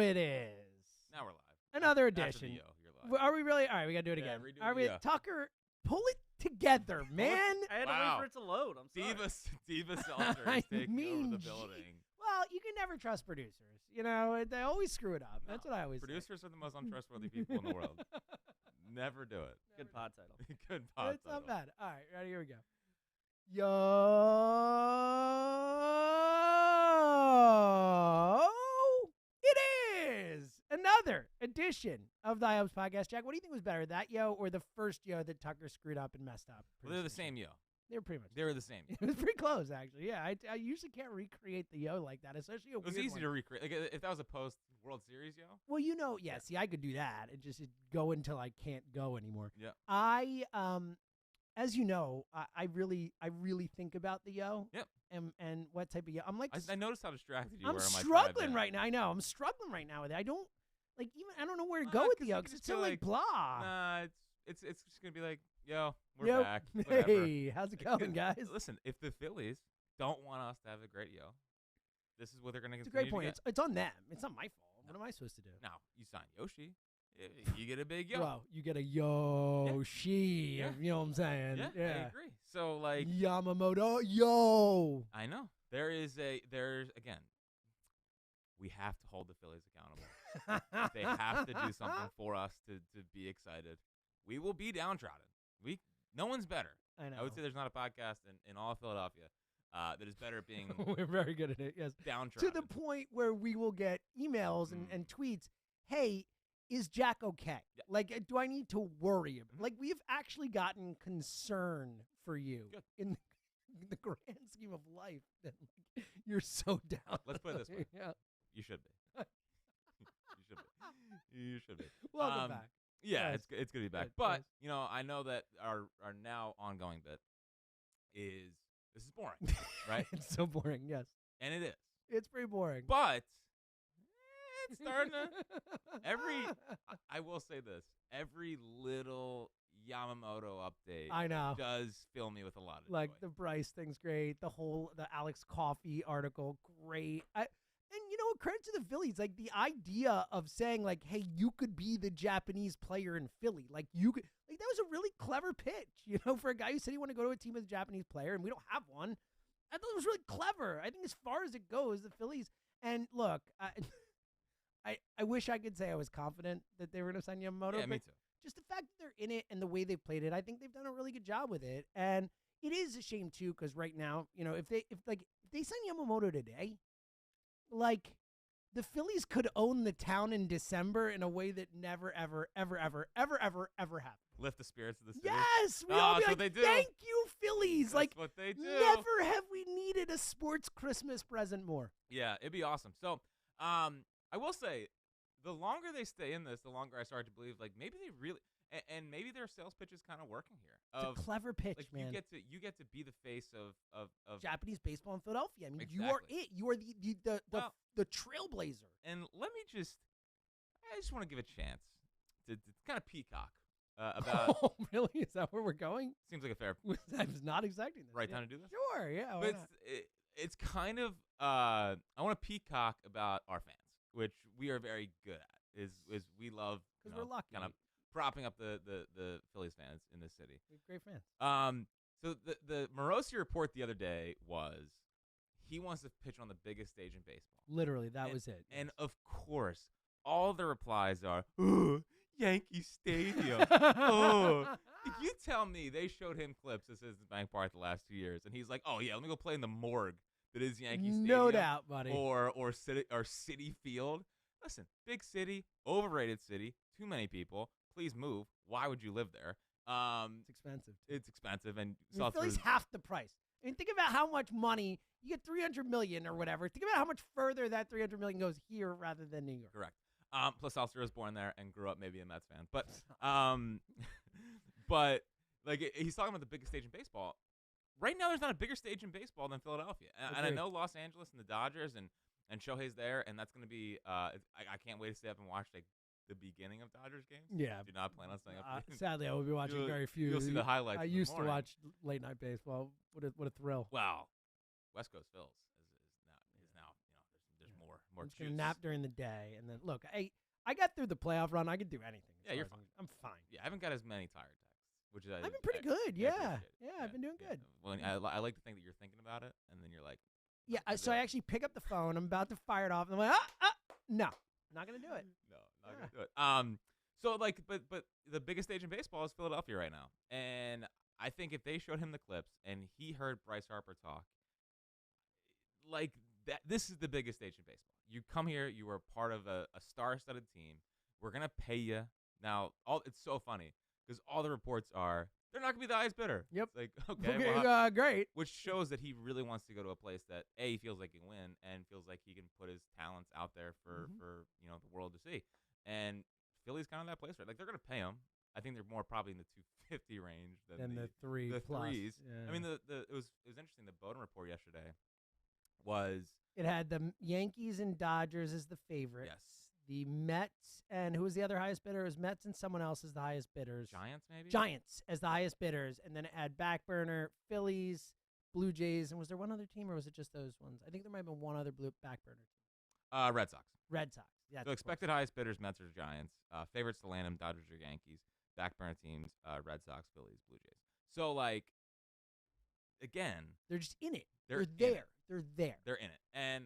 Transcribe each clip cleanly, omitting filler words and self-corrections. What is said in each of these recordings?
it is. Now we're live. Another After edition. the yo, you're live. Are we really? All right, we got to do it Yeah, again. redo Are the we? yo. Tucker, pull it together, man. I had to wait for it to load. I'm sorry. Diva Seltzer is taking over the building. Well, you can never trust producers. You know, they always screw it up. That's what I always say. Producers are the most untrustworthy people in the world. Never do it. Good pod title. Good pod It's not title. bad. All right, ready? Here we go. Yo, it is another edition of the IOPS podcast. Jack, what do you think was better, that yo or the first yo that Tucker screwed up and messed up? Well, they're the same yo. They're pretty much. They were the same. It was pretty close, actually. Yeah, I usually can't recreate the yo like that, especially a It was weird easy one. to recreate. Like if that was a post World Series yo. Well, you know, yeah. See, I could do that. It just go until I can't go anymore. Yeah. I as you know, I really think about the yo. Yep. And what type of yo. I'm like, I noticed how distracted you I'm were on my struggling drive right now. I know. I'm struggling right now with it. I don't like even. I don't know where to go Nah, with 'cause the yo you because can it's just so be like blah. Nah, it's just gonna be like, yo, we're Yo, back. Whatever. hey, how's it going, guys? Listen, if the Phillies don't want us to have a great yo, this is what they're gonna It's a continue great point. to get. It's on them. It's not my fault. What am I supposed to do? Now you sign Yoshi, you get a big yo. Well, you get a Yoshi. Yeah. You know what I'm saying? Yeah, I agree. So like, Yamamoto, yo. I know there's again, we have to hold the Phillies accountable. They have to do something for us to be excited. We will be downtrodden. No one's better. I know. I would say there's not a podcast in all of Philadelphia that is better at being We're very good at it, yes. downtrodden. To the point where we will get emails and tweets, hey, is Jack okay? Yeah. Like, do I need to worry? Like, we have actually gotten concern for you Good. in the grand scheme of life. That like, you're so down. Let's put it this way. Yeah. You should be. You should be. Welcome back. Yeah, Yes. it's gonna be back. Good, But yes. you know, I know that our now ongoing bit is this is boring, right? It's so boring, yes. And it is. It's pretty boring. But it's starting to I will say this. Every little Yamamoto update I know. does fill me with a lot of Like joy. the Bryce thing's great. The Alex Coffey article, great. And you know what? Credit to the Phillies. Like the idea of saying like, "Hey, you could be the Japanese player in Philly." Like you could. Like that was a really clever pitch. You know, for a guy who said he wanted to go to a team with a Japanese player, and we don't have one. I thought it was really clever. I think as far as it goes, the Phillies. And look, I wish I could say I was confident that they were going to sign Yamamoto. Yeah, me but too. just the fact that they're in it and the way they've played it, I think they've done a really good job with it. And it is a shame too, because right now, you know, if they sign Yamamoto today, like the Phillies could own the town in December in a way that never, ever, ever, ever, ever, ever, ever happened. Lift the spirits of the city. Yes, we Oh, all be that's like, what they do. thank you, Phillies. That's like, what they do. never have we needed a sports Christmas present more. Yeah, it'd be awesome. So, I will say, the longer they stay in this, the longer I start to believe, like maybe they really, and maybe their sales pitch is kind of working here. It's a clever pitch, like man. you get to be the face of Japanese baseball in Philadelphia. I mean, you are Exactly. it. You are the trailblazer. And let me I just want to give a chance to kind of peacock about. Oh, really? Is that where we're going? Seems like a fair I was not expecting this. right Yeah. time to do this. Sure, yeah. why But not? it's kind of I want to peacock about our fans, which we are very good at. Is we love 'Cause we're lucky. kind of propping up the Phillies fans in this city. We have great fans. So the Morosi report the other day was he wants to pitch on the biggest stage in baseball. Literally, that was it. And of course, all the replies are, "Oh, Yankee Stadium." Oh, if you tell me they showed him clips of Citizens Bank Park the last 2 years, and he's like, "Oh yeah, let me go play in the morgue that is Yankee Stadium." No doubt, buddy. Or City Field. Listen, big city, overrated city, too many people. Please move. Why would you live there? It's expensive. It's expensive, and I mean, Philly's half the price. I mean, think about how much money you get, $300 million or whatever. Think about how much further that $300 million goes here rather than New York. correct. Plus, Seltzer was born there and grew up maybe a Mets fan, but but like he's talking about the biggest stage in baseball. Right now, there's not a bigger stage in baseball than Philadelphia, and I Agreed. know Los Angeles and the Dodgers and Shohei's there, and that's going to be. I can't wait to stay up and watch like the beginning of Dodgers games. Yeah. Do not plan on staying up. Sadly, I will be watching You'll- very few. You'll see the highlights. I in the used to morning. watch late night baseball. What a thrill. Wow, West Coast Phils is now there's more I'm just juice. gonna nap during the day, and then look. I got through the playoff run. I could do anything. Yeah, you're fine. I'm fine. Yeah, I haven't got as many tired texts, which is I've been pretty good. I Yeah. appreciate it. Yeah, I've been doing good. Well, I like to think that you're thinking about it, and then you're like, Yeah, so I actually pick up the phone. I'm about to fire it off, and I'm like, no, not gonna do it. No, not gonna do it. So like, but the biggest stage in baseball is Philadelphia right now, and I think if they showed him the clips and he heard Bryce Harper talk, like that, this is the biggest stage in baseball. You come here, you are part of a star-studded team. We're gonna pay you now. It's so funny because all the reports are they're not gonna be the highest bidder. Yep. It's like okay, well, great. which shows that he really wants to go to a place that he feels like he can win and feels like he can put his talents out there for the world to see. And Philly's kind of that place, right? Like they're gonna pay him. I think they're more probably in the 250 range than the three the plus. threes. Yeah. I mean, it was interesting. The Bowden report yesterday was it had the Yankees and Dodgers as the favorite. yes, The Mets and who was the other highest bidder? It was Mets and someone else as the highest bidders. Giants maybe. Giants as the highest bidders, and then it had back burner Phillies, Blue Jays, and was there one other team or was it just those ones? I think there might have been one other back burner team. Red Sox. Red Sox. Yeah. So expected highest bidders: Mets or Giants. Favorites to land them: Dodgers or Yankees. Back burner teams: Red Sox, Phillies, Blue Jays. So like, again, they're just in it. They're there. in it. They're there. They're in it, and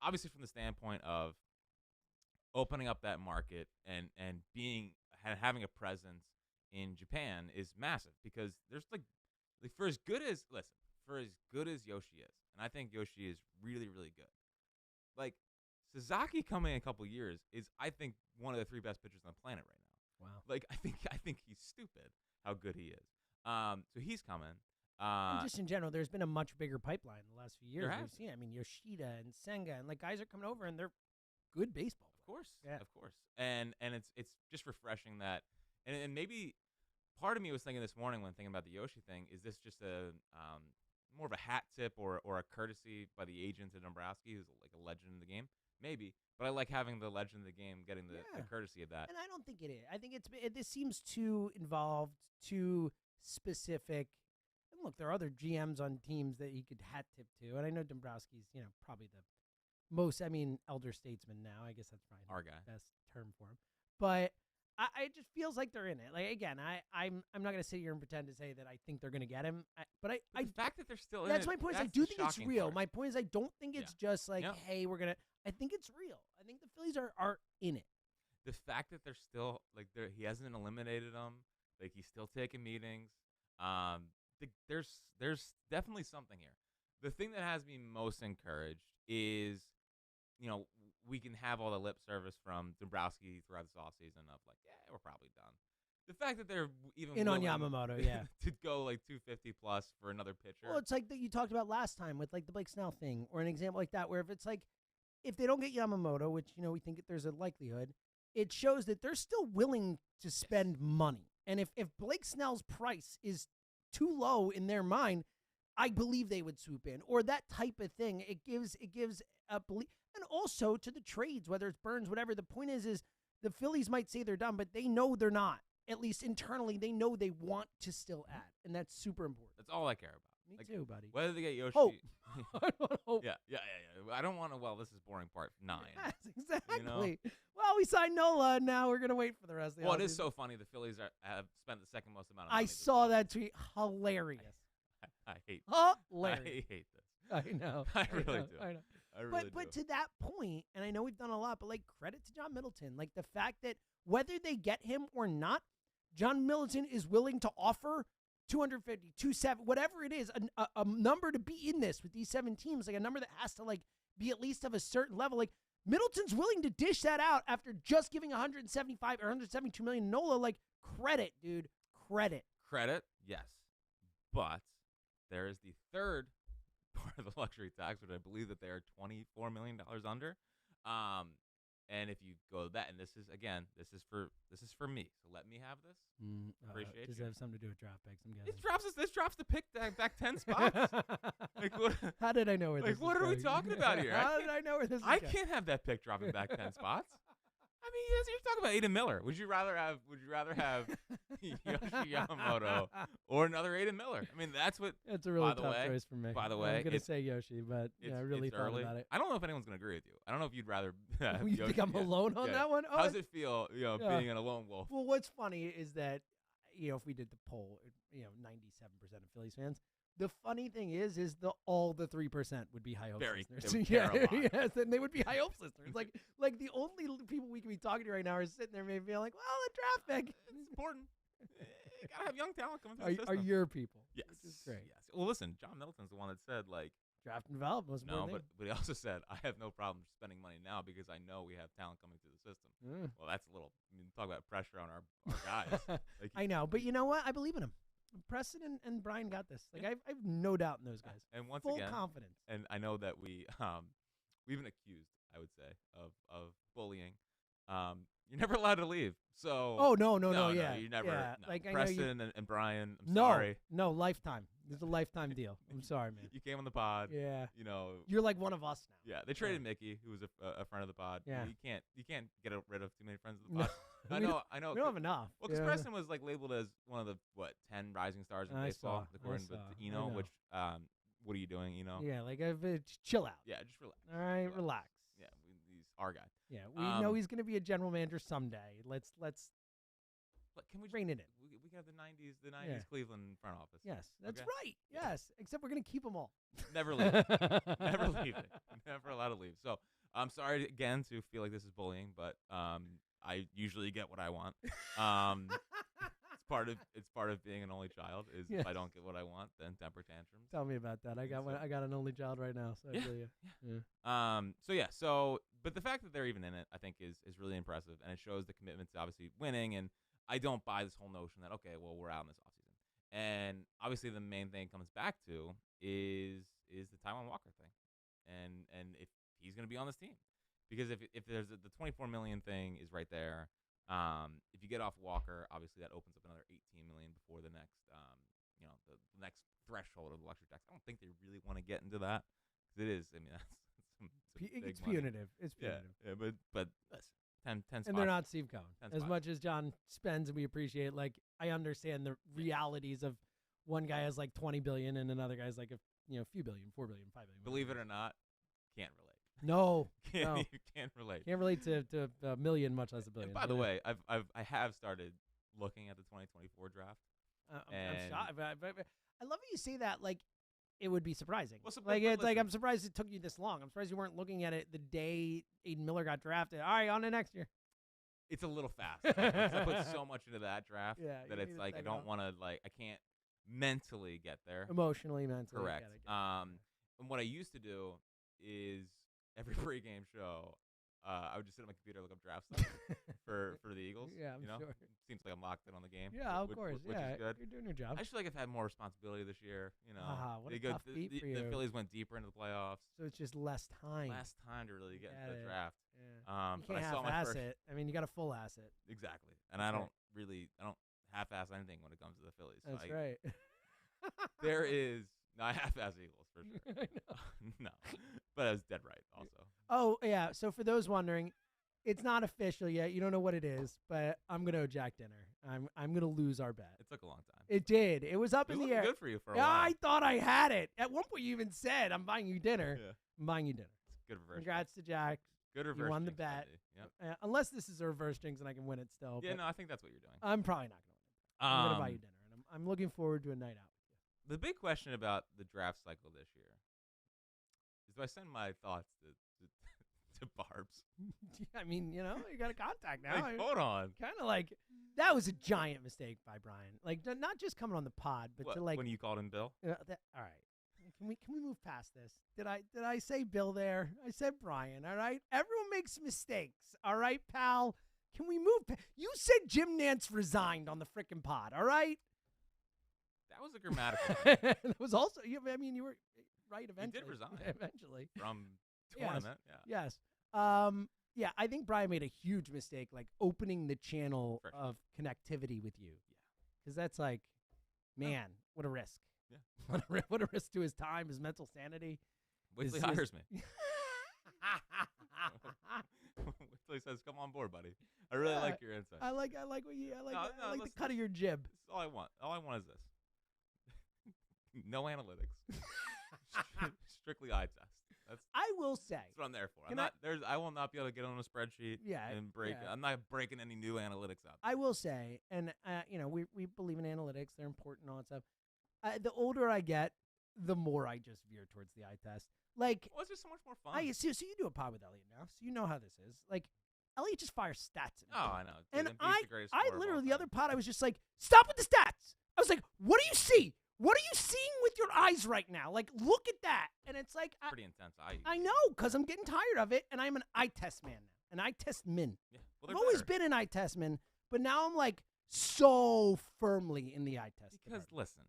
obviously from the standpoint of opening up that market and having a presence in Japan is massive because there's like for as good as Yoshi is, and I think Yoshi is really really good. Like Sasaki coming in a couple years is I think one of the 3 best pitchers on the planet right now. Wow. Like I think he's stupid how good he is. So he's coming. And just in general, there's been a much bigger pipeline in the last few years. There has. We've seen, I mean, Yoshida and Senga, and like guys are coming over and they're good baseball. Of course, yeah. Of course, and it's just refreshing that, and maybe part of me was thinking this morning when thinking about the Yoshi thing, is this just a more of a hat tip or a courtesy by the agent to Dombrowski, who's like a legend in the game, maybe. But I like having the legend of the game getting the courtesy of that. And I don't think it is. I think this seems too involved, too specific. And look, there are other GMs on teams that he could hat tip to, and I know Dombrowski's probably the most, elder statesman now. I guess that's probably our guy. The best term for him. But it just feels like they're in it. Like again, I'm not gonna sit here and pretend to say that I think they're gonna get him. But the fact that they're still that's in my point. That's I do think it's shocking real. part. My point is I don't think it's just like, hey, we're gonna. I think it's real. I think the Phillies are in it. The fact that they're still like he hasn't eliminated them. Like he's still taking meetings. There's definitely something here. The thing that has me most encouraged is, we can have all the lip service from Dombrowski throughout this offseason of like, yeah, we're probably done. The fact that they're even in on willing Yamamoto, yeah, to go like 250 plus for another pitcher. Well, it's like that you talked about last time with like the Blake Snell thing, or an example like that, where if it's like if they don't get Yamamoto, which we think that there's a likelihood, it shows that they're still willing to spend money. And if Blake Snell's price is too low in their mind, I believe they would swoop in, or that type of thing. It gives a belief, and also to the trades, whether it's Burns, whatever. The point is the Phillies might say they're done, but they know they're not. At least internally, they know they want to still add, and that's super important. That's all I care about. Me too, buddy. Whether they get Yoshi, hope. I want hope. Yeah. I don't want to. Well, this is boring part 9. Yes, exactly. Well, we signed Nola, and now we're gonna wait for the rest of the. Well, it is so funny. The Phillies have spent the second most amount of I money. saw that tweet. Hilarious. I hate. Hilarious. I hate this. I know. I really do. I know. I really But to that point, and I know we've done a lot, but like credit to John Middleton, like the fact that whether they get him or not, John Middleton is willing to offer 250, 270, whatever it is, a number to be in this with these 7 teams, like a number that has to like be at least of a certain level. Like Middleton's willing to dish that out after just giving 175 or 172 million Nola. Like credit, dude, credit. Credit, yes, but there is the third part of the luxury tax, which I believe that they are $24 million under. And if you go that, and this is for me. So let me have this. Appreciate Does you. it have something to do with draft picks? I'm guessing. This drops the pick back 10 spots. Like what? How did I know where this Like is what are we going? talking about here? How did I know where this is I going? can't have that pick dropping back 10 spots. I mean, yes, you're talking about Aiden Miller. Would you rather have Yoshi Yamamoto or another Aiden Miller? I mean, that's what. It's a really tough choice for me. By the way, I'm gonna say Yoshi, but I really thought early. about it. I don't know if anyone's gonna agree with you. I don't know if you'd rather. Have You Yoshi. think I'm alone on that one? Oh, how does it feel? Being an lone wolf. Well, what's funny is that if we did the poll, 97% of Phillies fans. The funny thing is all the 3% would be High Hopes listeners. Yes, and they would be High Hopes listeners. Like the only people we can be talking to right now are sitting there maybe being like, well, the draft pick. It's important. You gotta have young talent coming through the system. Are your people? Yes. Which is great. Yes. Well, listen, John Middleton's the one that said draft and develop most important. No, but he also said I have no problem spending money now because I know we have talent coming through the system. Well, that's a little. Talk about pressure on our guys. I know, but you know what? I believe in him. Preston and Brian got this. I've no doubt in those guys. And once full again, confidence. And I know that we've been accused, I would say, of bullying. You're never allowed to leave. So. Oh no, yeah. You never. Yeah. No. Preston and Brian. I'm sorry. No, lifetime. This is a lifetime deal. I'm sorry, man. You came on the pod. Yeah. You're like one of us now. Yeah. They traded Mickey, who was a friend of the pod. Yeah. You can't get rid of too many friends of the pod. I know. We don't have enough. Well, because Preston was labeled as one of the 10 rising stars in baseball, according to Eno. Which what are you doing, Eno? Yeah, chill out. Yeah, just relax. All right, relax. Yeah, he's our guy. Yeah, we know he's going to be a general manager someday. Let's can we rein it in. We got the 90s Cleveland front office. Yes, that's right. Yes, except we're going to keep them all. Never leave. Never leave it. Never allowed to leave. So I'm sorry again to feel like this is bullying, but I usually get what I want. It's part of being an only child. If I don't get what I want, then temper tantrums. Tell me about that. I got an only child right now, so I feel you. Yeah. But the fact that they're even in it, I think, is really impressive, and it shows the commitment to obviously winning. And I don't buy this whole notion that we're out in this offseason. And obviously, the main thing it comes back to is the Taijuan Walker thing, and if he's going to be on this team, because if there's the $24 million thing is right there. If you get off Walker, obviously that opens up another $18 million before the next, the next threshold of the luxury tax. I don't think they really want to get into that because it is. I mean, it's punitive. It's punitive. Yeah, but listen, 10 spots. And they're not Steve Cohen. As much as John spends, and we appreciate. I understand the realities of one guy has 20 billion and another guy's a few billion, 4 billion, 5 billion. Believe it or not, can't relate. No, you can't relate. Can't relate to a million, much less a billion. And by the way, I have started looking at the 2024 draft. I'm shocked. I love how you say that. It would be surprising. Well, I'm surprised it took you this long. I'm surprised you weren't looking at it the day Aiden Miller got drafted. All right, on to next year. It's a little fast. I put so much into that draft that it's I don't want to I can't mentally get there. Emotionally, mentally. Correct. And what I used to do is every pregame show, I would just sit on my computer and look up draft stuff for the Eagles. Yeah, I'm sure. Seems like I'm locked in on the game. Yeah, of course. Which is good. You're doing your job. I just feel like I've had more responsibility this year. What a tough beat for you. The Phillies went deeper into the plaafs. So it's just less time. Less time to really get into the draft. Yeah. You can't half-ass it. I mean, you got a full ass it. Exactly. And I don't half-ass anything when it comes to the Phillies. That's right. There is. No, I half-ass Eagles for sure. I know. No, but I was dead right also. Oh yeah. So for those wondering, it's not official yet. You don't know what it is, but I'm gonna Jack dinner. I'm gonna lose our bet. It took a long time. It did. It was up in the air. Good for you for a while. I thought I had it. At one point, you even said, "I'm buying you dinner." Yeah. I'm buying you dinner. It's good reverse. Congrats to Jack. Good reverse. You won the bet. Yep. Unless this is a reverse jinx and I can win it still. Yeah, no, I think that's what you're doing. I'm probably not gonna win it. I'm gonna buy you dinner, and I'm looking forward to a night out. The big question about the draft cycle this year is, do I send my thoughts to Barb's? I mean, you got a contact now. Hold on. Kind of that was a giant mistake by Brian. Not just coming on the pod, but when you called him Bill. All right, can we move past this? Did I say Bill there? I said Brian. All right, everyone makes mistakes. All right, pal. Can we move? You said Jim Nantz resigned on the frickin' pod. All right. That was a grammatical. It was also. You were right. Eventually, he did resign. Eventually, from tournament. Yes. Yeah. I think Brian made a huge mistake, opening the channel of connectivity with you. Yeah. Because that's man, what a risk. Yeah. What a risk to his time, his mental sanity. Wait till he hires me. Wait till he says says, "Come on board, buddy." I really like your insight. I like what you. I like the cut of your jib. This is all I want. All I want is this. No analytics. Strictly eye test. I will say. That's what I'm there for. I will not be able to get on a spreadsheet and break it. I'm not breaking any new analytics out. I will say, and we believe in analytics. They're important and all that stuff. The older I get, the more I just veer towards the eye test. Like, well, it's just so much more fun. So you do a pod with Elliot now, so you know how this is. Like, Elliot just fires stats. I know. Dude, and I literally, the other pod, I was just like, stop with the stats. I was like, what do you see? What are you seeing with your eyes right now? Like, look at that. And it's like, pretty intense. I know, because I'm getting tired of it, and I'm an eye test man now. An eye test min. Yeah. Well, I've always been an eye test man, but now I'm like so firmly in the eye test. Because listen,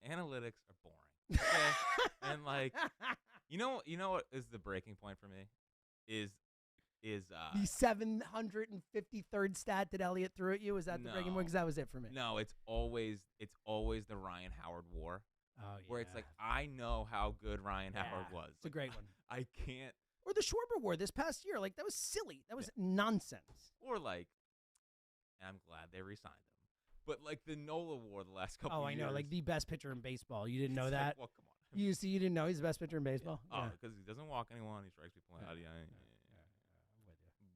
analytics are boring. Okay? And like, you know what is the breaking point for me? Is the 753rd stat that Elliot threw at you? Is that the breaking point? Because that was it for me. No, it's always the Ryan Howard war. Oh, yeah. Where it's like, I know how good Ryan Howard was. It's a great one. I can't. Or the Schwarber war this past year. Like, that was silly. That was nonsense. Or like, I'm glad they re-signed him. But like the Nola war the last couple of years. Oh, I know. Like the best pitcher in baseball. You didn't know that? Like, well, come on. You didn't know he's the best pitcher in baseball? Yeah. Oh, because he doesn't walk anyone. He strikes people out. Yeah. I'm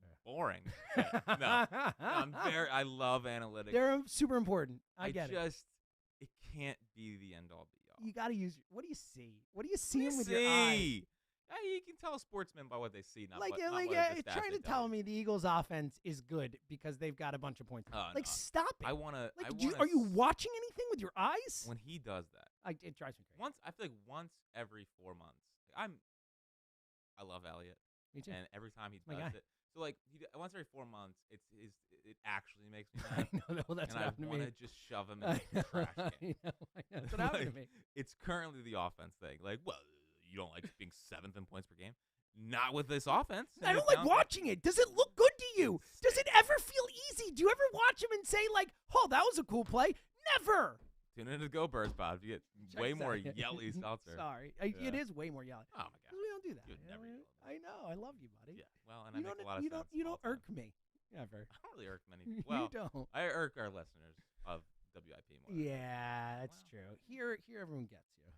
with Boring. you. No, I love analytics. They're super important. I get it. It can't be the end all be all. You got to use. What do you see? What do you see with your eyes? Yeah, you can tell a sportsman by what they see, not what trying to tell me the Eagles' offense is good because they've got a bunch of points. Stop it. I want to. Are you watching anything with your eyes? When he does that, it drives me crazy. I feel like once every 4 months. I love Elliot. Me too. And every time he does it, so like once every 4 months, it actually makes me mad. I know. Well, that's what happened to me. I want to just shove him in the trash can. I know. That's what happened to me. It's currently the offense thing. Like, well, you don't like being 7th in points per game? Not with this offense. I don't like watching it. Does it look good to you? Does it ever feel easy? Do you ever watch him and say, like, oh, that was a cool play? Never. Tune in to Go Birds, Bob. You get way more yelly Seltzer. Sorry. It is way more yelly. Oh, my God. We don't do that. Never yell. I know. I love you, buddy. Yeah. Well, and I make a lot of sense. You don't irk me. Ever. I don't really irk many people. Well, you don't. I irk our listeners of WIP more. Yeah, that's true. Here everyone gets you.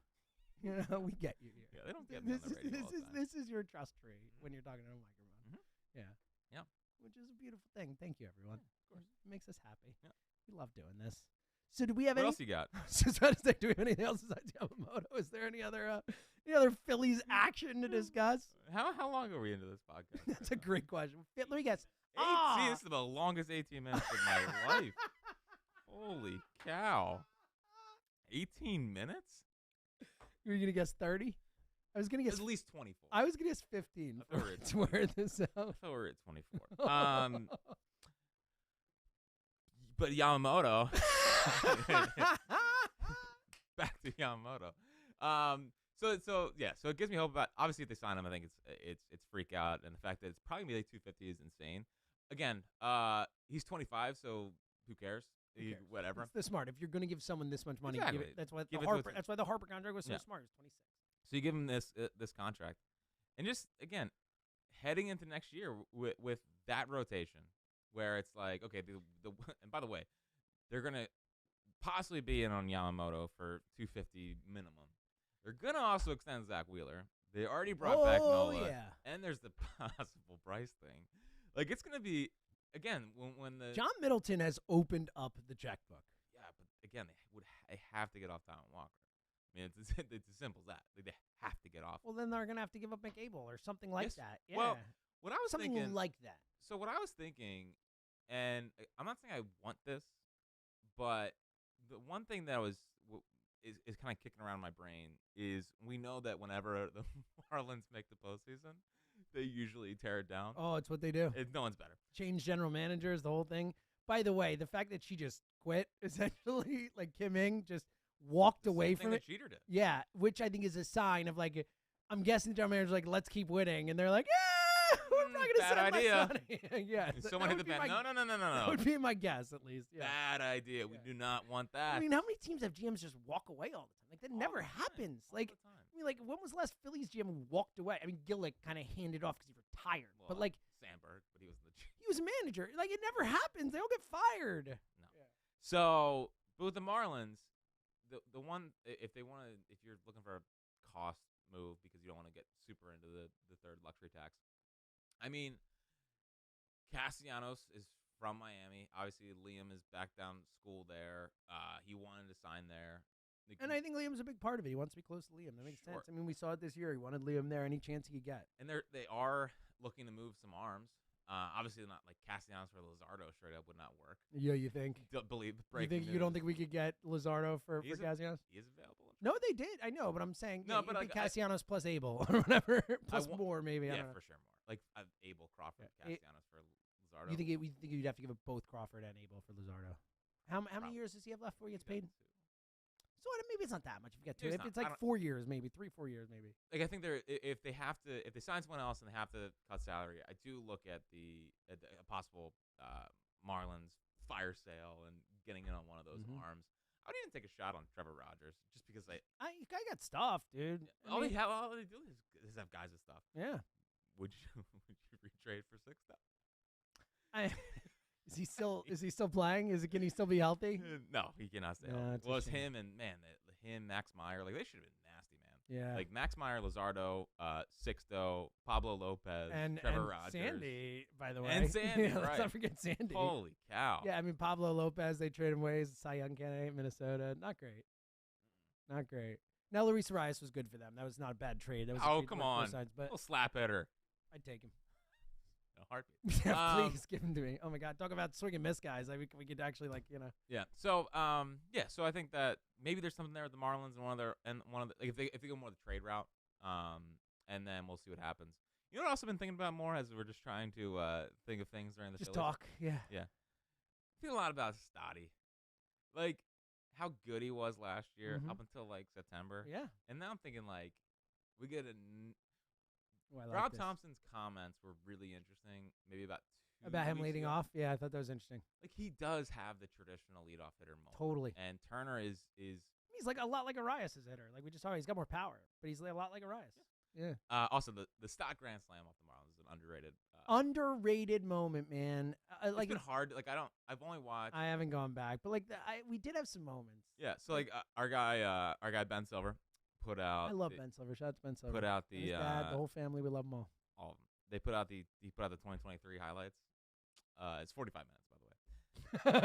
You know, we get you here. Yeah, they don't get me on the radio all the time. This is your trust tree when you're talking to a microphone. Mm-hmm. Yeah. Yeah. Which is a beautiful thing. Thank you, everyone. Yeah, of course. It makes us happy. Yeah. We love doing this. So do we have what else you got? Do we have anything else besides Yamamoto? Is there any other Phillies action to discuss? How long are we into this podcast? That's a great question. Let me guess. See, this is the longest 18 minutes of my life. Holy cow. 18 minutes? You were going to guess 30? I was going to guess at least 24. I was going to guess 15. To wear this out. I thought we were at 24. But Yamamoto. Back to Yamamoto. So it gives me hope about. Obviously, if they sign him, I think it's freak out, and the fact that it's probably gonna be like 250 is insane. Again, he's 25, so who cares? Whatever. It's the smart. If you're going to give someone this much money, exactly. give it. That's why the Harper contract was so smart. It's 26. So you give him this contract, and just again, heading into next year with that rotation, where it's like, okay, and by the way, they're gonna possibly be in on Yamamoto for 250 minimum. They're gonna also extend Zach Wheeler. They already brought back Nola, and there's the possible Bryce thing. Like it's gonna be. Again, when the John Middleton has opened up the checkbook. Yeah, but again, they have to get off Taiwan Walker. I mean, it's as simple as that. Like, they have to get off. Well, then they're gonna have to give up McAble or something like that. Yeah. Well, what I was something thinking, like that. So what I was thinking, and I'm not saying I want this, but the one thing that is kind of kicking around my brain is we know that whenever the Marlins make the postseason, they usually tear it down. Oh, it's what they do. No one's better. Change general managers, the whole thing. By the way, the fact that she just quit, essentially, like Kim Ng just walked away from it. Jeter did. Yeah, which I think is a sign of like, I'm guessing the general manager's like, let's keep winning, and they're like, yeah, we're not gonna send idea. my son. Yeah, someone hit the pen. No. That would be my guess, at least. Yeah. Bad idea. We do not want that. I mean, how many teams have GMs just walk away all the time? Like that never happens. Like, I mean, like when was the last Phillies GM who walked away? I mean, Gillick kind of handed off because he retired. Well, but like Sandberg, but he was the he was a manager. Like it never happens. They all get fired. No. Yeah. So, but with the Marlins, the one if you're looking for a cost move because you don't want to get super into the third luxury tax. I mean, Castellanos is from Miami. Obviously, Liam is back down school there. He wanted to sign there. And I think Liam's a big part of it. He wants to be close to Liam. That makes sense. I mean, we saw it this year. He wanted Liam there any chance he could get. And they are looking to move some arms. Obviously, not like Castellanos or Luzardo straight up would not work. Yeah, you think? You don't think we could get Luzardo for Castellanos? He is available. No, they did. I know, but I'm saying no, but like, Castellanos plus Abel or whatever, plus more maybe. Yeah, I don't know. For sure more. Like Abel, Crawford, Castellanos for Luzardo. You think you'd have to give up both Crawford and Abel for Luzardo? How many years does he have left before he gets paid? So maybe it's not that much if you get two. If it's like 4 years, maybe 3-4 years, maybe. Like I think if they sign someone else and they have to cut salary, I do look at a possible Marlins fire sale and getting in on one of those arms. I would even take a shot on Trevor Rogers just because I got stuff, dude. All they do is have guys with stuff. Yeah. Would you retrade for 6 stuff? Is he still playing? Can he still be healthy? No, he cannot stay healthy. Well, it's him and Max Meyer. Like they should have been nasty, man. Yeah. Like Max Meyer, Luzardo, Sixto, Pablo Lopez, Trevor Rogers, Sandy, by the way. And Sandy, yeah, right? Let's not forget Sandy. Holy cow! Yeah, I mean Pablo Lopez. They traded him away as a Cy Young candidate, Minnesota. Not great. Not great. Now Luis Arias was good for them. That was not a bad trade. That was come on, sides, but little slap hitter. I'd take him. A heartbeat. Yeah, please give him to me. Oh my God, talk about swing and miss, guys. Like we could actually Yeah. So So I think that maybe there's something there with the Marlins and one of the like if they go more the trade route, and then we'll see what happens. You know what I've also been thinking about more as we're just trying to think of things during the just Phillies? talk. Yeah. Yeah. I feel a lot about Stotty, like how good he was last year up until like September. Yeah. And now I'm thinking like we get a. Rob Thompson's comments were really interesting. Maybe about him leading off. Yeah, I thought that was interesting. Like he does have the traditional leadoff hitter moment. Totally. And Turner is he's like a lot like Arias' hitter. Like we just saw, he's got more power, but he's a lot like Arias. Yeah. Also, the Stott Grand Slam off the Marlins is an underrated. Underrated moment, man. It's been hard. Like I've only watched. I haven't gone back, but like we did have some moments. Yeah. So like our guy Ben Silver put out. I love Ben Silver. Shout out to Ben Silver. Put out the his dad, the whole family. We love them all. All of them. They put out the 2023 highlights. It's 45 minutes, by the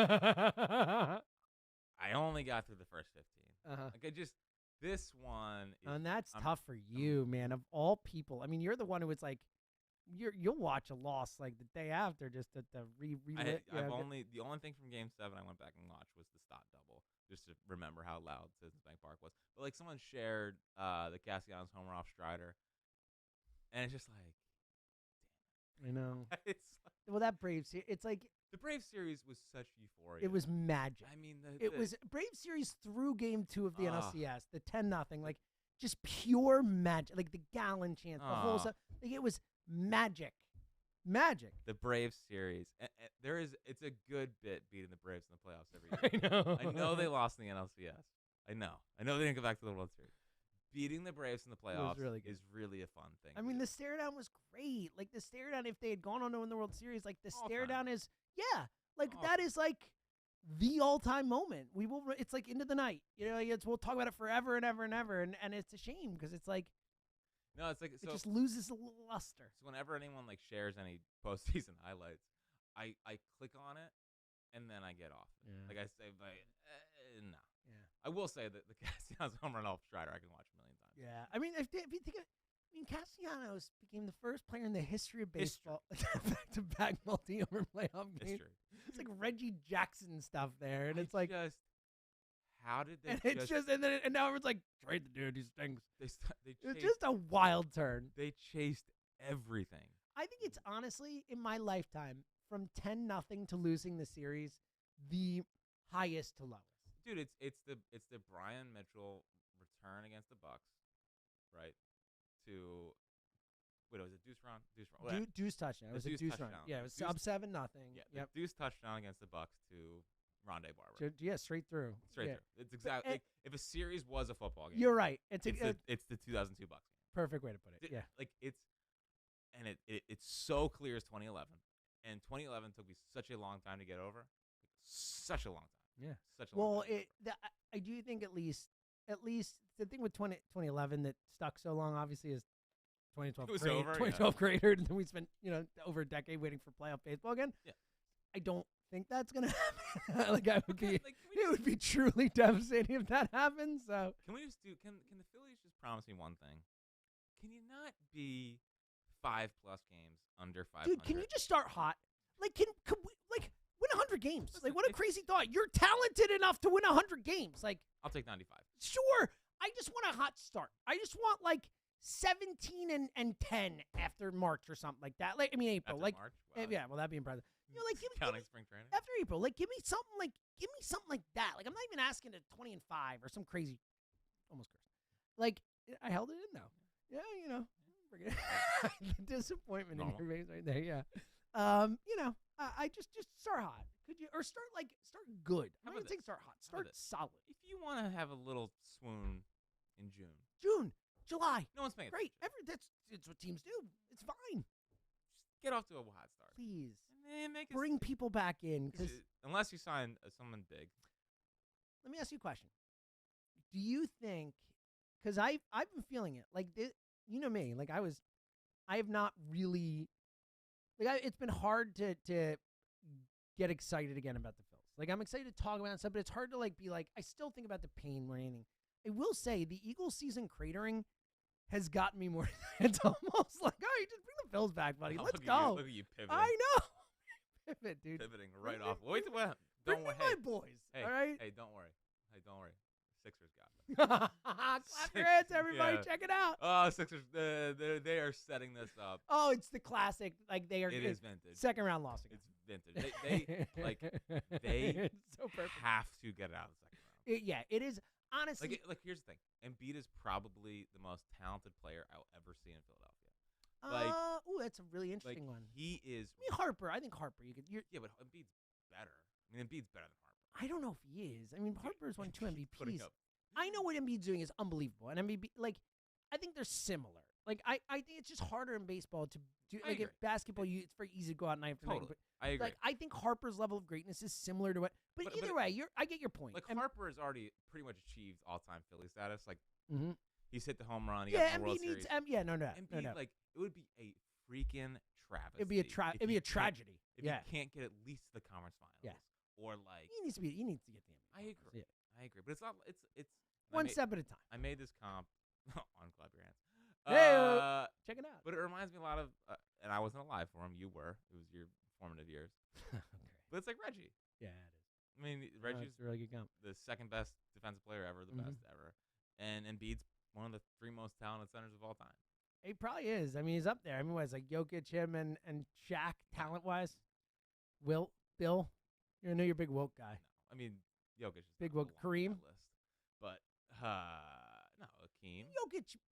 way. I only got through the first 15. Like this one. And that's tough for you, man. Of all people, I mean, you're the one who was like, you'll watch a loss like the day after just to relive. The only thing from Game 7 I went back and watched was the Stott double, just to remember how loud Citizens Bank Park was. But like someone shared the Castellanos homer off Strider, and it's just like, damn. I know. It's well, that Braves, it's like the Braves series was such euphoria. It was magic. I mean, it was Braves series through Game 2 of the NLCS, the 10-0, like just pure magic, like the Gallen chance, the whole stuff. Like it was magic. The Braves series. It's a good bit beating the Braves in the playoffs every year. I know they lost in the NLCS. I know they didn't go back to the World Series. Beating the Braves in the playoffs is really a fun thing. I mean, the stare down was great. Like the stare down, if they had gone on to win the World Series, like the stare down is that is like the all-time moment. It's like into the night. You know, we'll talk about it forever and ever and ever, and it's a shame because it's like. No, it's like it just loses a little luster. So whenever anyone like shares any postseason highlights, I click on it and then I get off. Yeah. Like I say, no. Yeah. I will say that the Castellanos home run off Strider I can watch a million times. Yeah. I mean, if you think Castellanos became the first player in the history of baseball back-to-back multi-homer playoff games. It's like Reggie Jackson stuff there, and it's like just. How did they? And now everyone's like, trade the dude. He stinks. It's just a wild turn. They chased everything. I think it's honestly in my lifetime from 10-0 to losing the series, the highest to lowest. Dude, it's the Brian Mitchell return against the Bucks, right? Was it Deuce run? Deuce touchdown. It was a Deuce run. Yeah, it was sub 7-0. Yeah, Deuce touchdown against the Bucks to Rondé Barber. Yeah, straight through. It's exactly like if a series was a football game. You're right. It's the 2002 Bucks game. Perfect way to put it. Yeah. Like it's and it's so clear as 2011. And 2011 took me such a long time to get over. Such a long time. Yeah. Such a long time. I do think at least the thing with 2011 that stuck so long, obviously, is 2012. It was 2012 cratered, and then we spent over a decade waiting for playoff baseball again. Yeah. I don't think that's gonna happen. It would be truly devastating if that happens. So can we just can the Phillies just promise me one thing? Can you not be 5+ games under 500? Dude, can you just start hot? Like, can we win 100 games? Like, what a crazy thought. You're talented enough to win 100 games. Like, I'll take 95. Sure. I just want a hot start. I just want 17 and 10 after March or something like that. April. After March? Wow. Yeah, well, that'd be impressive. Counting spring training. After April, give me something like that. I'm not even asking to 20 and 5 or some crazy, almost cursed. I held it in though. Yeah, the disappointment in your face right there. Yeah. I just start hot. Could you start good? I'm not gonna say start hot. Start solid. If you want to have a little swoon in June, July. No one's paying. Great. That's what teams do. It's fine. Just get off to a hot start. Please. And then bring people back in, because unless you sign someone big. Let me ask you a question. Do you think? Because I've been feeling it. Me. I have not really. It's been hard to get excited again about the Phils. I'm excited to talk about stuff, but it's hard to be I still think about the pain more than anything. I will say the Eagles season cratering has gotten me more. It's almost you just bring the Phils back, buddy. Let's go. Look at you pivoting. I know. Pivot, dude. Pivoting right off. Wait, bring me my boys. Hey, all right. Hey, don't worry. Sixers got them. Clap your hands, everybody. Yeah. Check it out. Oh, Sixers. They are setting this up. Oh, it's the classic. They are. It is vintage. Second round loss again. It's vintage. They so have to get it out of the second round. It is. Honestly, here's the thing. Embiid is probably the most talented player I'll ever see in Philadelphia. That's a really interesting one. He is. Harper. I think Harper. Yeah, but Embiid's better. Embiid's better than Harper. I don't know if he is. Harper's won 2 MVPs. I know what Embiid's doing is unbelievable, and Embiid, I think they're similar. I think it's just harder in baseball to do. In basketball, it's very easy to go out night after night. But I agree. I think Harper's level of greatness is similar to what. But either way, I get your point. Harper has already pretty much achieved all-time Philly status. Mm-hmm. He's hit the home run. He got the World Series. No. Embiid, it would be a freaking travesty. It'd be a tragedy. If you can't get at least the conference finals. Yeah. Or he needs to get the MVP. I agree. I agree. But it's not. It's one step at a time. I made this comp on Clap Your Hands. Check it out. But it reminds me a lot of, and I wasn't alive for him. You were. It was your formative years. Okay. But it's like Reggie. Yeah, it is. Reggie's a really good comp. The second best defensive player ever, the best ever, and Embiid's one of the 3 most talented centers of all time. He probably is. He's up there. What is Jokic, him, and Shaq talent-wise? Bill, I know you're a big Wilt guy. No, Jokic is big Wilt. Kareem, list, but no, Hakeem.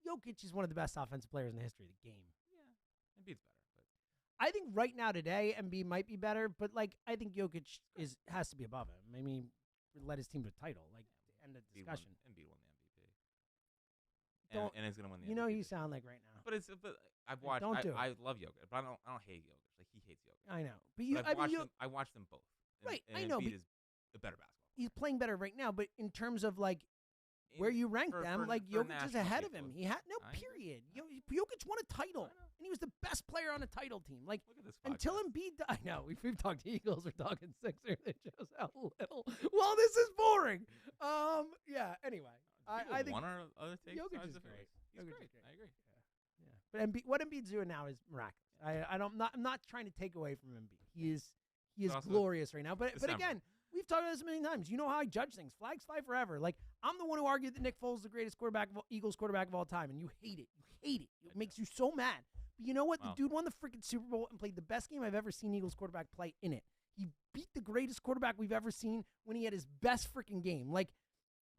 Jokic is one of the best offensive players in the history of the game. Yeah, Embiid's better. But I think right now today Embiid might be better, but I think Jokic has to be above him. Led his team to a title. End of discussion. Embiid won the MVP. And he's gonna win the MVP. You know you sound like right now. But I've watched. I love Jokic, but I don't hate Jokic. He hates Jokic. I know, but I watched them both. Right, and I know. Embiid is a better basketball player. He's playing better right now, but in terms of where you rank them, Jokic is ahead of him. He had no period. Jokic won a title, and he was the best player on a title team. Look at this until Embiid, I know we've talked Eagles, we're talking Sixers. It shows how little. Well, this is boring. Yeah. Anyway, I think one or other takes. Jokic is great. He's great. I agree. Yeah. But what Embiid's doing now is miraculous. I'm not trying to take away from Embiid. He is glorious right now. But again, we've talked about this many times. You know how I judge things. Flags fly forever. I'm the one who argued that Nick Foles is the greatest Eagles quarterback of all time, and you hate it. You hate it. It makes you so mad. But you know what? Wow. The dude won the freaking Super Bowl and played the best game I've ever seen Eagles quarterback play in it. He beat the greatest quarterback we've ever seen when he had his best freaking game.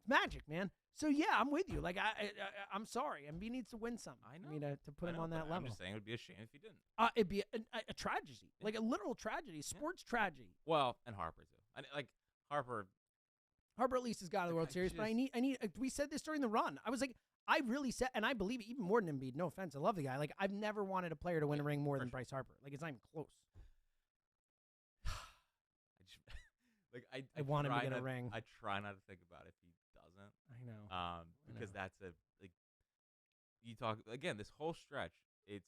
Magic, man. So yeah, I'm with you. I'm sorry. Embiid needs to win something. I know. To put him on that level. I'm just saying it would be a shame if he didn't. It'd be a tragedy, a literal tragedy, sports tragedy. Well, and Harper too. Harper at least has got to the World Series, but I need. We said this during the run. I was I really said, and I believe it even more than Embiid. No offense, I love the guy. Like, I've never wanted a player to win a ring more than Bryce Harper. Like, it's not even close. I want him to get a ring. I try not to think about it if he doesn't. I know. Because that's you talk again. This whole stretch, you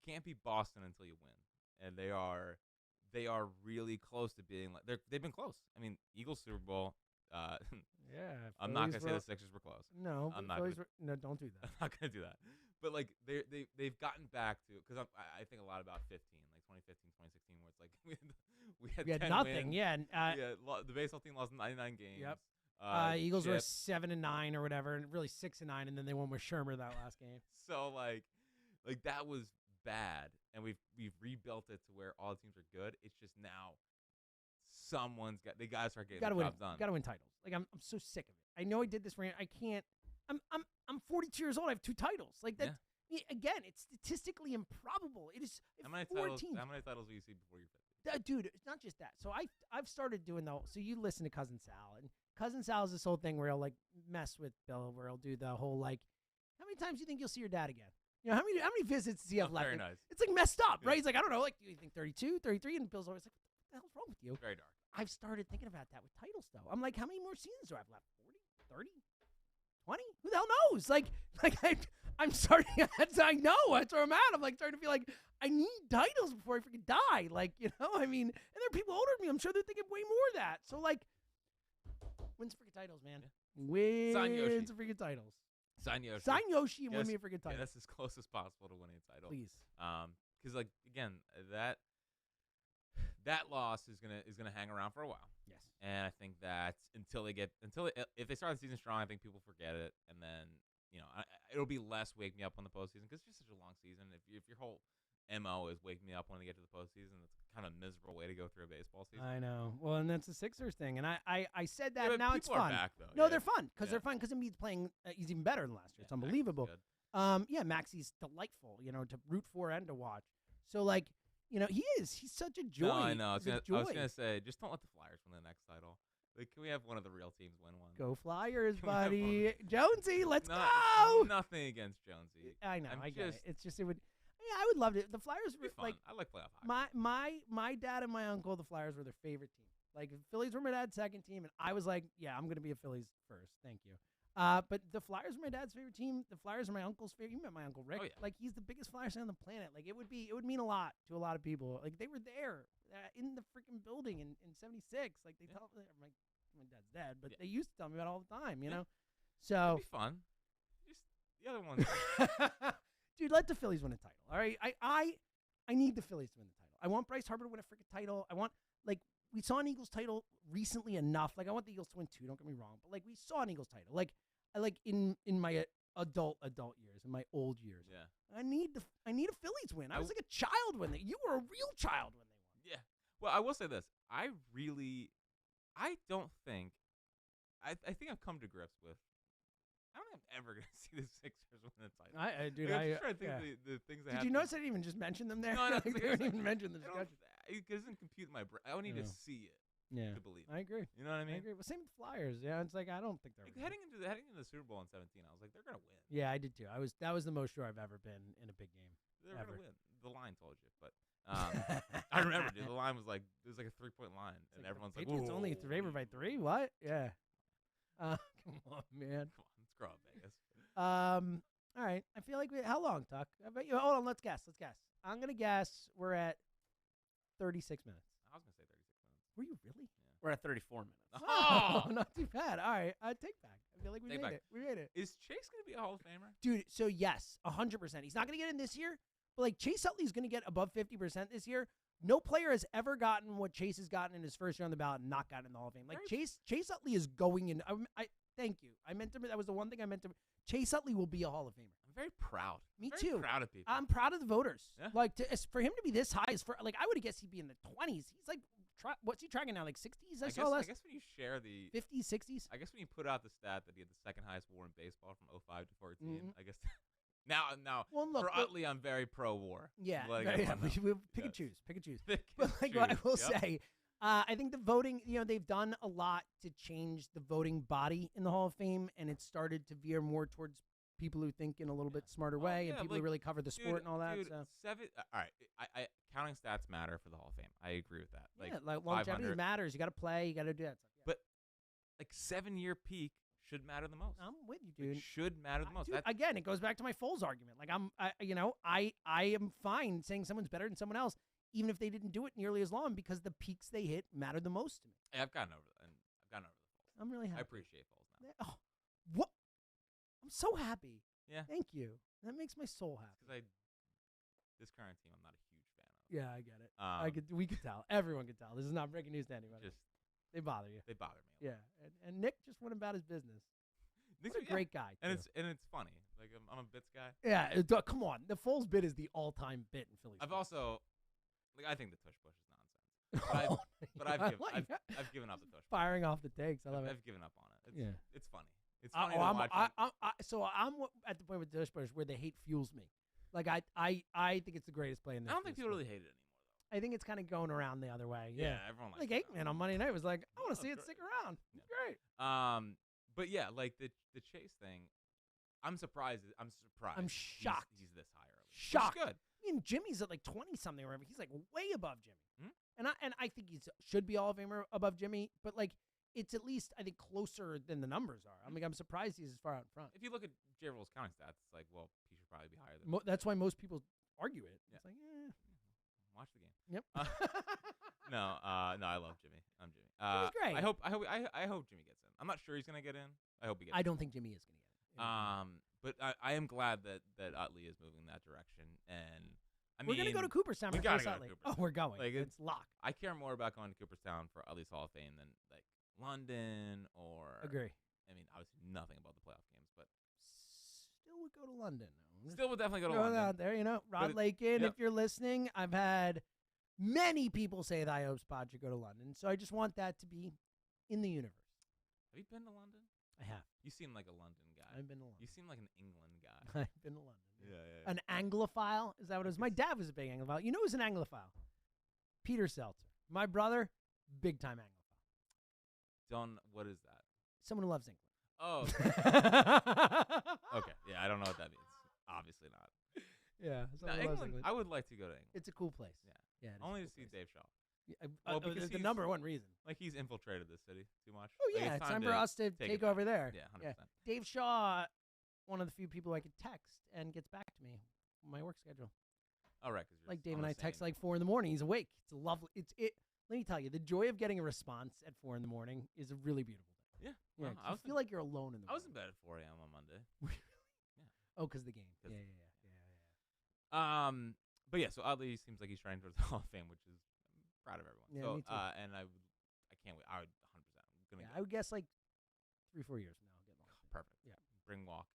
can't beat Boston until you win, and they are really close to being like they've been close. I mean, Eagles Super Bowl. Yeah, I'm not gonna say the Sixers were close. No, I'm not. No, don't do that. I'm not gonna do that. But like they've gotten back to because I think a lot about 15, like 2015, 2016, where it's like we had 10 nothing. Wins. Yeah, the baseball team lost 99 games. Yep. Eagles were 7-9 or whatever, and really 6-9, and then they won with Shermer that last game. So like that was bad, and we've rebuilt it to where all the teams are good. It's just now they gotta start getting the job done. Gotta win titles. Like I'm so sick of it. I know I did this rant. I can't. I'm 42 years old. I have 2 titles. Like that. Yeah. Again, it's statistically improbable. It is. How many titles do you see before you're 50? Dude, it's not just that. So I've started doing though. So you listen to Cousin Sal, and Cousin Sal is this whole thing where he'll like mess with Bill, where he'll do the whole like, how many times do you think you'll see your dad again? You know, how many visits does he have left? Very nice. It's like messed up, right? He's like, I don't know, like, do you think 32, 33? And Bill's always like, what the hell's wrong with you? Very dark. I've started thinking about that with titles, though. I'm like, how many more seasons do I have left? 40, 30, 20? Who the hell knows? Like I'm starting. I know that's where I'm at. I'm like starting to feel like I need titles before I freaking die. Like, you know, I mean, and there are people older than me. I'm sure they're thinking way more of that. So like, win some freaking titles, man. Yeah. Win some freaking titles. Sign Yoshi. Sign Yoshi and win me a freaking title. Yeah, that's as close as possible to winning a title. Please. Because like again, that loss is gonna hang around for a while. Yes. And I think that if they start the season strong, I think people forget it, and then it'll be less wake me up on the postseason because it's just such a long season. If your whole MO is wake me up when they get to the postseason, it's kind of a miserable way to go through a baseball season. I know. Well, and that's the Sixers thing, and I said that. Yeah, now it's fun. Are back, though. No, they're fun because they're fun because Embiid's playing. He's even better than last year. It's unbelievable. Maxi's delightful. To root for and to watch. So like. He's such a joy. No, I know. I was gonna say, just don't let the Flyers win the next title. Like, can we have one of the real teams win one? Go Flyers, buddy. Jonesy, let's go. Nothing against Jonesy. I know. I get it. It's just it would. Yeah, I would love it. The Flyers were fun. like I like playoff hockey. My dad and my uncle, the Flyers were their favorite team. Like the Phillies were my dad's second team, and I was like, yeah, I'm gonna be a Phillies first. Thank you. But the Flyers are my dad's favorite team. The Flyers are my uncle's favorite. You met my uncle Rick. Oh, yeah. Like he's the biggest Flyers fan on the planet. Like it would mean a lot to a lot of people. Like they were there in the freaking building in '76. Like they tell me, my dad's dead, but they used to tell me about it all the time. You know, so it'd be fun. Just the other ones. Dude, let the Phillies win a title. All right, I need the Phillies to win the title. I want Bryce Harper to win a freaking title. I want we saw an Eagles title recently enough. Like I want the Eagles to win 2. Don't get me wrong, but we saw an Eagles title. I in my adult years, in my old years. Yeah. I need a Phillies win. I was like a child when you were a real child when they won. Yeah. Well, I will say this. I don't think I think I've come to grips with I don't think I'm ever gonna see the Sixers win the title. I'm just trying to think the things that Did you notice I didn't even just mention them there? No, they didn't even mention the discussion. It doesn't compute in my brain. I don't need to see it. Yeah. To believe it. I agree. You know what I mean? I agree. Well, same with Flyers. Yeah, it's like I don't think they're heading into the Super Bowl in 17. I was like, they're gonna win. Yeah, I did too. That was the most sure I've ever been in a big game. They're gonna win. The line told you, but I remember, dude. The line was like it was like a 3-point line, and everyone's like, "It's only favored by 3." What? Yeah. Come on, man. Come on, let's grow up, Vegas. All right. I feel like how long, Tuck? I bet you. Hold on. Let's guess. I'm gonna guess we're at 36 minutes. I was gonna say 36 minutes. Were you really? Yeah. We're at 34 minutes. Oh, not too bad. All right, take back. I feel like we made it. We made it. Is Chase going to be a Hall of Famer? Dude, so yes, 100%. He's not going to get in this year, but like Chase Utley's going to get above 50% this year. No player has ever gotten what Chase has gotten in his first year on the ballot and not gotten in the Hall of Fame. Like Chase Utley is going in. I thank you. I meant to. That was the one thing I meant to. Chase Utley will be a Hall of Famer. I'm very proud. Me very too. Proud of people. I'm proud of the voters. Yeah. Like for him to be this high is for I would have guessed he'd be in the 20s. He's like. What's he tracking now? Like 60s? I guess when you share the 50s, 60s. I guess when you put out the stat that he had the second highest WAR in baseball from 05 to 14. I guess now well, look, for Utley, I'm very pro WAR. Yeah, we pick and choose. But like what I will say, I think the voting. They've done a lot to change the voting body in the Hall of Fame, and it started to veer more towards people who think in a little bit smarter way and people who really cover the sport and all that. Dude, So. All right, I counting stats matter for the Hall of Fame. I agree with that. Like longevity matters. You got to play. You got to do that stuff. Yeah. But 7-year peak should matter the most. I'm with you, dude. It should matter the most. Dude, again, it goes back to my Foles argument. Like I am fine saying someone's better than someone else, even if they didn't do it nearly as long, because the peaks they hit matter the most to me. Hey, I've gotten over that. I've gotten over the Foles. I'm really happy. I appreciate Foles now. Oh, what? I'm so happy. Yeah. Thank you. That makes my soul happy. Because this current team, I'm not a huge fan of. Yeah, I get it. We could tell. Everyone could tell. This is not breaking news to anybody. They bother you. They bother me. Yeah, and Nick just went about his business. He's a great guy. And it's funny. Like I'm a bits guy. Yeah, come on. The Foles bit is the all-time bit in Philly. I've also, I think the tush push is nonsense. But I've given up the tush push. Firing off the takes. I love it. I've given up on it. It's funny. It's funny to watch. I'm at the point with the tush push where the hate fuels me. Like I think it's the greatest play in the. I don't think people really hate it anymore. I think it's kind of going around the other way. Yeah, everyone likes it. Aikman on Monday night was like, I want to see it stick around. It's great. But yeah, like the Chase thing, I'm surprised. I'm shocked. He's this high early. Shocked. Good. I mean, Jimmy's at like 20-something or whatever. He's like way above Jimmy. Hmm? And I think he should be Hall of Famer above Jimmy, but like it's at least I think closer than the numbers are. I mean, I'm surprised he's as far out in front. If you look at J. Roll's counting stats, it's like, well, he should probably be higher than. That's why most people argue it. Yeah. It's like, watch the game. Yep. No, I love Jimmy. I'm Jimmy. Jimmy's great. I hope Jimmy gets in. I'm not sure he's gonna get in. I hope he gets in. I don't think Jimmy is gonna get in. But I am glad that Utley is moving in that direction, and we're gonna go to Cooperstown. We gotta go to Oh, Cooperstown. we're going. Like, it's locked. I care more about going to Cooperstown for Utley's Hall of Fame than like London or. Agree. I mean, obviously nothing about the playoff games, but still would go to London. Still would definitely go to London. Out there, Rod Lakin, if you're listening, I've had many people say that I hope Spot should go to London, so I just want that to be in the universe. Have you been to London? I have. You seem like a London guy. I've been to London. You seem like an England guy. I've been to London. Yeah. An Anglophile? Is that what it is? My dad was a big Anglophile. You know who's an Anglophile? Peter Seltzer. My brother, big time Anglophile. What is that? Someone who loves England. Oh. Okay. Yeah, I don't know what that means. Obviously not. Yeah. England. I would like to go to England. It's a cool place. Yeah. Only to see Dave Shaw. Well, because the number one reason. Like he's infiltrated this city too much. Oh yeah, it's time for us to take over there. Yeah, 100%. Dave Shaw, one of the few people I could text and gets back to me on my work schedule. All right, because like Dave and I text like 4 a.m. He's awake. It's a lovely. Let me tell you, the joy of getting a response at 4 a.m. is a really beautiful thing. Yeah. I feel like you're alone in the. I was in bed at 4 a.m. on Monday. Yeah. Oh, because the game. Yeah. But yeah, so oddly, seems like he's trying towards the Hall of Fame, which is I'm proud of everyone. Yeah, so, me too. And I can't wait. I would 100%. I would guess like 3-4 years from now I'll get lost. Perfect. Yeah. Bring Walk.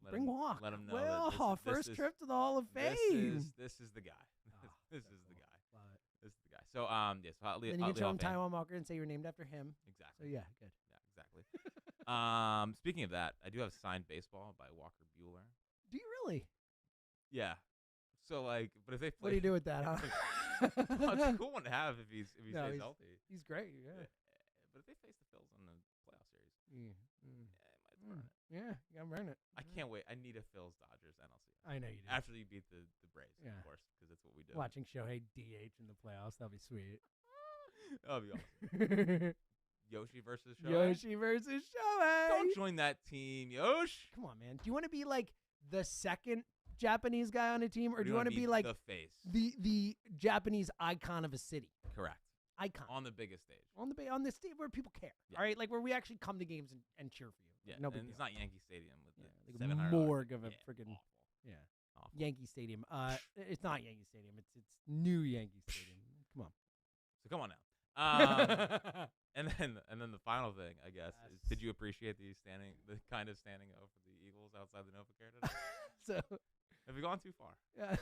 Walk. Let him know. Well, first trip to the Hall of Fame. This is the guy. This is the guy. Love it. This is the guy. So yes. Then you can show him Taiwan Walker and say you're named after him. Exactly. So yeah, good. Yeah, exactly. Speaking of that, I do have signed baseball by Walker Buehler. Do you really? Yeah. So but if they play, what do you do with that? Huh? Well, it's a cool one to have if he stays healthy. He's great. Yeah. But if they face the Phils in the playoff series, it might burn it. Yeah, you gotta burn it. I can't wait. I need a Phils Dodgers NLCS. I know you do. After you beat the Braves, of course, because that's what we do. Watching Shohei DH in the playoffs, that'll be sweet. That'll be awesome. Yoshi versus Shohei. Don't join that team, Yosh. Come on, man. Do you want to be like the second Japanese guy on a team, or do you want to be like the face, the Japanese icon of a city? Correct. Icon on the biggest stage, on the stage where people care. Yeah. All right, like where we actually come to games and cheer for you. Yeah, no big deal. It's not Yankee Stadium with the like a morgue of a freaking awful. Yankee Stadium. It's not Yankee Stadium. It's new Yankee Stadium. Come on. So come on now. And then the final thing, I guess, is did you appreciate the kind of standing O for the Eagles outside the NovaCare today? So have you gone too far? Yeah.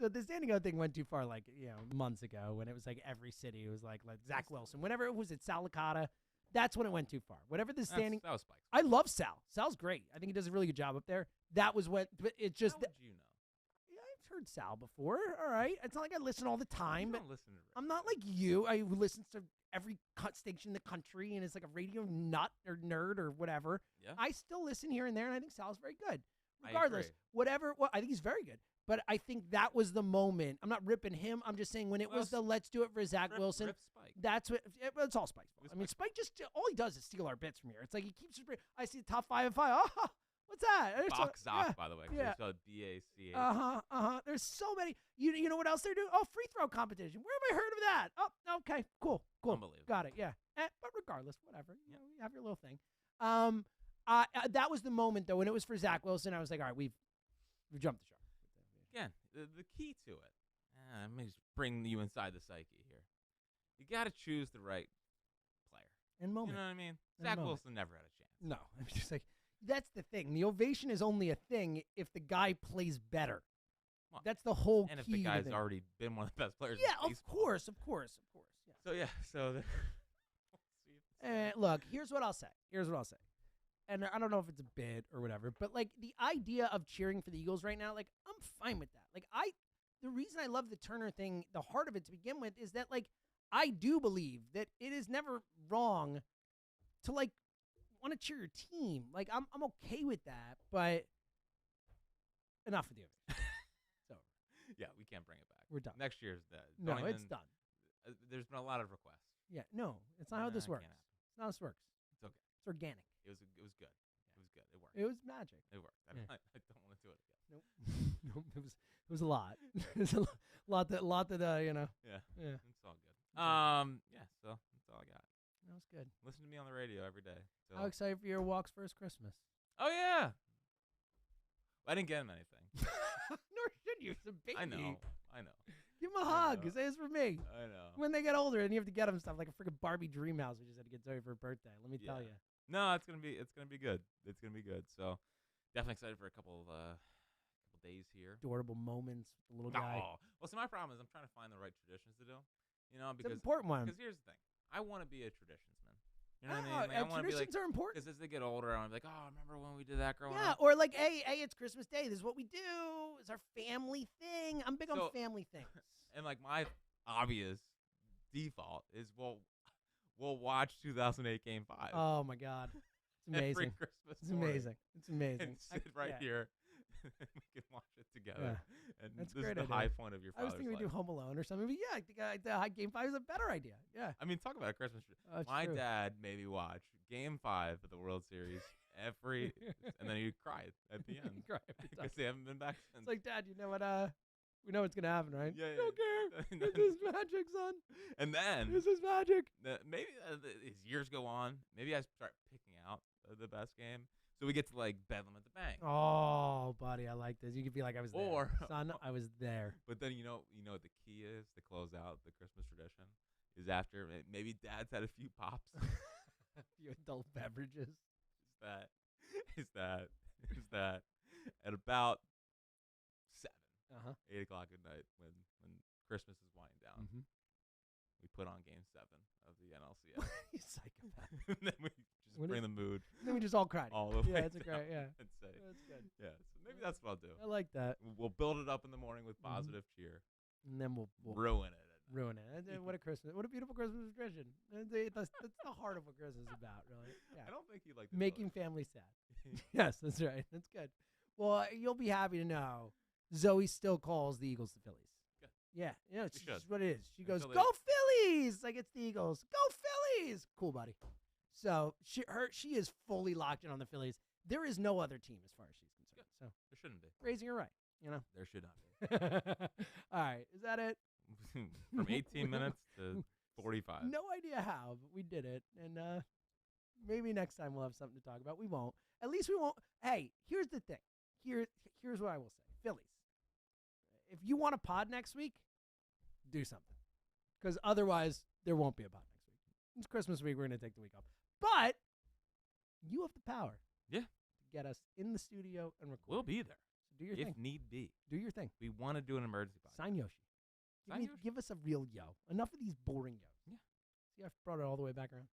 So the standing O thing went too far, like months ago when it was like every city was like Zach Wilson. Whenever it was at Sal Licata, that's when it went too far. Whatever the standing, that was Spike's. I love Sal. Sal's great. I think he does a really good job up there. That was what. But it's just. How would you know? I've heard Sal before. All right, it's not like I listen all the time. You but don't listen to I'm not like you. I listen to every station in the country and is like a radio nut or nerd or whatever. Yeah. I still listen here and there, and I think Sal's very good. I Regardless, agree. whatever. Well, I think he's very good. But I think that was the moment. I'm not ripping him. I'm just saying when it was the let's do it for Zach Wilson. Rip Spike. That's what it's all Spike's fault. I mean, Spike just all he does is steal our bits from here. It's like he keeps. I see the top 5 and 5. Oh, what's that? Box by the way. Yeah. BACH. There's so many. You know what else they're doing? Oh, free throw competition. Where have I heard of that? Oh, okay, cool. Unbelievable. Got it. Yeah. But regardless, whatever. You know, you have your little thing. That was the moment though when it was for Zach Wilson. I was like, all right, we've jumped the shark. Again, the key to it. Let me just bring you inside the psyche here. You got to choose the right player. And moment. You know what I mean? And Zach moment. Wilson never had a chance. No, I'm just like, that's the thing. The ovation is only a thing if the guy plays better. Well, that's the whole and key. if the guy's to the already been one of the best players yeah, in baseball. of course. Yeah. So Look, here's what I'll say. And I don't know if it's a bit or whatever, but like the idea of cheering for the Eagles right now, like I'm fine with that. Like the reason I love the Turner thing, the heart of it to begin with, is that like I do believe that it is never wrong to like want to cheer your team. Like I'm okay with that, but enough of the ovation. It's over. yeah, we can't bring it back. We're done. Next year's dead. No, it's done. There's been a lot of requests. Yeah, no, it's not how this works. Can't happen. It's not how this works. It's okay. It's organic. It was good. It was good. It worked. It was magic. It worked. I Yeah. don't want to do it again. Nope. Nope. It was a lot. It was a lot that you know. Yeah. Yeah. It's all good. Yeah. So that's all I got. That was good. Listen to me on the radio every day. So. How excited for your walks first Christmas? Oh yeah. I didn't get him anything. Nor should you. It's a baby. I know. Give him a hug. Say it's for me. I know. When they get older, and you have to get them stuff like a freaking Barbie dream house, we just had to get Zoe for her birthday. Let me tell you. No, it's gonna be good. It's gonna be good. So definitely excited for a couple days here. Adorable moments with the little guy. Oh, well, see, my problem is I'm trying to find the right traditions to do. You know, It's because an important one. Because here's the thing, I want to be a traditionsman. You know what I mean? Like, I want to be traditions like, are important. because as they get older, I want to be like, oh, remember when we did that growing Yeah, up? or like, hey, it's Christmas Day. This is what we do. It's our family thing. I'm big on family things. And like my obvious default is we'll watch 2008 Game 5. Oh my God, it's amazing. Every Christmas It's morning. amazing. It's amazing. And sit right here. And we can watch it together. Yeah. And That's this a is great the idea. high point of your I was father's thinking we do life. Home Alone or something, but yeah, I think the Game 5 is a better idea. Yeah. I mean, talk about a Christmas tree. That's My true. dad made me watch Game 5 of the World Series and then he cried at the end Cry every time. because they haven't been back since. It's like, Dad, you know what? We know what's gonna happen, right? Yeah, Don't yeah. care. This is magic, son. And then This is magic. maybe as years go on, maybe I start picking out the best game. So we get to like Bedlam at the Bank. Oh, buddy, I like this. You could be like, I was there. Or- Son, I was there. But then you know what the key is to close out the Christmas tradition is after maybe Dad's had a few pops. A few adult beverages. is that at about 8 o'clock at night when Christmas is winding down, Mm-hmm. we put on Game 7 of the NLCS. You psychopath. And then we just What bring the mood Then we just all cried. all the way Yeah, it's a down great. Yeah, and say, that's good. yeah. So maybe that's what I'll do. I like that. We'll build it up in the morning with Mhm. positive cheer. And then we'll Ruin it. ruin it. What a Christmas! What a beautiful Christmas tradition. That's the heart of what Christmas is about, really. Yeah. I don't think you like Making family sad. Yes, that's right. That's good. Well, you'll be happy to know Zoe still calls the Eagles the Phillies. Good. Yeah, it's She just should. what it is. She goes, Until "Go Phillies!" Like it's the Eagles. Go Phillies! Cool, buddy. So she is fully locked in on the Phillies. There is no other team as far as she's concerned. So There shouldn't be. raising her right, you know. There should not be. All right, is that it? From 18 minutes to 45. No idea how, but we did it, and maybe next time we'll have something to talk about. We won't. At least we won't. Hey, here's the thing. Here's what I will say. Phillies, if you want a pod next week, do something, because otherwise there won't be a pod next week. It's Christmas week. We're going to take the week off, but you have the power. Yeah. To get us in the studio and record. We'll be there So do your if thing. need be. Do your thing. We want to do an emergency podcast. Sign Yoshi. Sign Yoshi. Give us a real yo. Enough of these boring yos. Yeah. See, I've brought it all the way back around.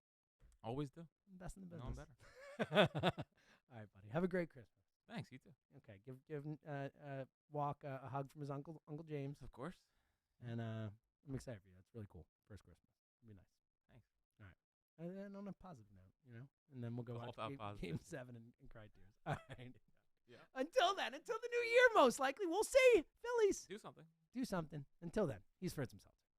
Always do. I'm best in the No, business. I'm better. All right, buddy. Have a great Christmas. Thanks. You too. Okay, give Walk a hug from his Uncle James, Of course. and I'm excited for you. That's really cool. First Christmas. It'll be nice. Thanks. And then on a positive note, and then we'll go All watch about game positive. 7 and cry tears. All right. Yeah. Until then, until the new year, most likely, we'll see. Phillies, Do something. do something. Until then, he's Fritz himself.